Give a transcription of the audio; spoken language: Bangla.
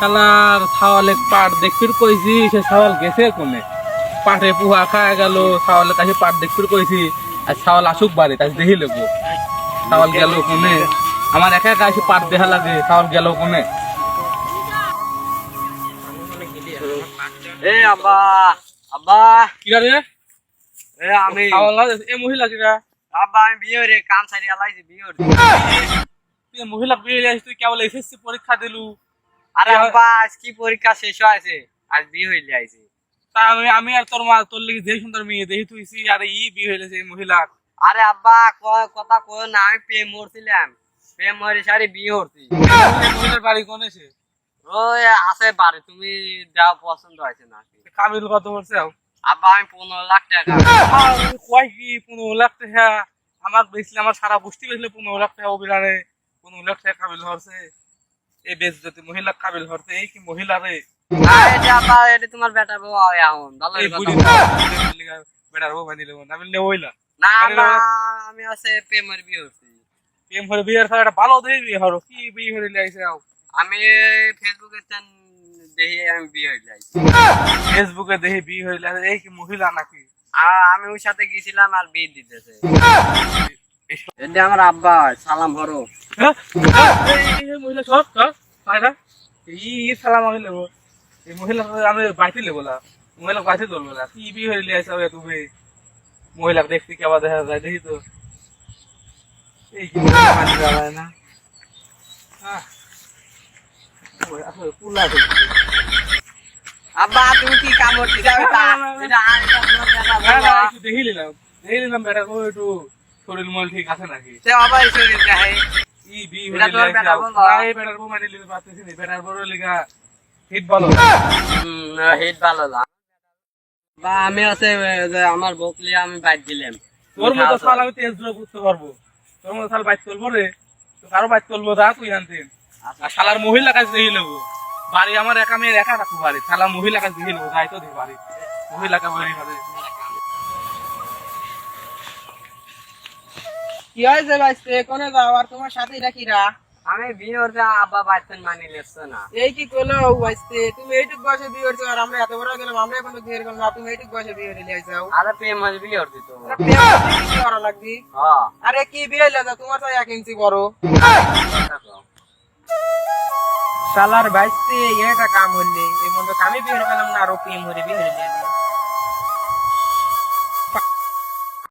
শালার ছাওয়ালে পাট দেখবির কইছি, সে ছাওয়াল গেছে কোনে? পাটে পুহা খায় গেল, ছাওয়ালের কাছে পাট দেখবির কইছি, আর ছাওয়াল আসুক বাড়ি তাকে দেখি লেবো ছাওয়াল গেল কোনে। আমার একা একা এসে পাট দেখা লাগে, ছাওয়াল গেল কোনে? এ আব্বা, আব্বা কিরা রে? এ আমি ছাওয়াল না এ মহিলা কিরা? আব্বা আমি বিয়ে রে কাম সারি আলাইছি বিয়ে রে। তুই মহিলা বিয়ে আসিস, তুই কেবল এসএসসি পরীক্ষা দিলু? আরে আব্বা আজ কি পরীক্ষা শেষ হয়েছে, আজ বিয়ে হইলে আইছে। তা আমি আর তোর মা তোর লেগে যে সুন্দর মেয়ে দেখি তুই আরে বিয়ে হইলেছে এই মহিলা। আরে আব্বা কথা কই না, আমি প্রেম মরছিলাম, প্রেম মরে সারি বিয়ে হচ্ছি। মহিলার বাড়ি কোন এসে? ওই আছে বাড়ি, তুমি যাও পছন্দ হয়েছে নাকি? কাবিল কত করছে? আব্বা আমি 15 লাখ টাকা। কয় কি 15 লাখ টাকা? আমার বেচলে আমার সারা গোষ্ঠী বেচলে 15 লাখ টাকা অবিরারে 15 লাখ টাকা কাবিল হচ্ছে। এই বেচ যদি মহিলা কাবিল হচ্ছে, এই কি মহিলা রে? এটা আব্বা এটা তোমার বেটা বউ এখন ভালো এই কথা বুড়ি বলো। বেটার বউ বানিয়ে নেবো না বললে হইলা। না না আমি আছে প্রেমের বিয়ে হচ্ছি। প্রেম করে বিয়ের ফলে একটা ভালো দেখে বিয়ে হলো, কি বিয়ে হয়ে আইসে? আমি ফেসবুকে দেখি আমি বিয়ে হয়ে যাই। ফেসবুকে দেখে বিয়ে হইলে এই কি মহিলা নাকি? আর আমি ওর সাথে গেছিলাম আর বিয়ে দিতেছে। এটা আমার আব্বা, সালাম হরো। মহিলা সব এই সালাম আমি নেবো, এই মহিলা আমি বাড়িতে নেবো না, মহিলা বাড়িতে ধরবো না। কি বিয়ে হইলে আইসা তুমি? মহিলা দেখতে কেমন দেখা যায় দেখি তো। এই কি না আব্বা তুমি কি কাম করতে যাবে? দেখি নিলাম বেটার বউ একটু শরীর মল ঠিক আছে নাকি? আবার শরীর দেখায় ই বি বেটার বউ মানে নিতে পারতেছি না, বেটার বউ লিগা হিট ভালো হিট ভালো না। বা আমি আছে আমার বকলি আমি বাইক দিলাম। তোর মতো সাল আমি তেজ ধরে বুঝতে পারবো, তোর মতো সাল বাইক চলবো রে, তো কারো বাইক চলবো যা তুই আনতেন। আর শালার মহিলা কাছে দেখে নেবো বাড়ি, আমার একা মেয়ের একা রাখবো বাড়ি, শালা মহিলা কাছে দেখে নেবো যাই তো দেখি বাড়ি মহিলাকে বাড়ি হবে। কি হয়েছে বাইতে কোনে যাও? আর তোমার সাথে রাখিরা আমি বিয়ে করতে আব্বা বাইতেন মানি লেছে না। এই কি কইলো বাইতে? তুমি এইটুক বয়সে বিয়ে করছো আর আমরা এত বড় গেলাম, আমরা এখন বিয়ে করলাম না, তুমি এইটুক বয়সে বিয়ে করে লিয়ে যাও? আরে প্রেম হয়ে বিয়ে করতে তো। কি করা লাগবে? হ্যাঁ আরে কি বিয়ে হইলে যা, তোমার তো 1 ইঞ্চি বড়। শালার বাইতে এটা কাম হইলে এই মন্দ আমি বিয়ে করলাম না, আরো প্রেম হরে বিয়ে হইলে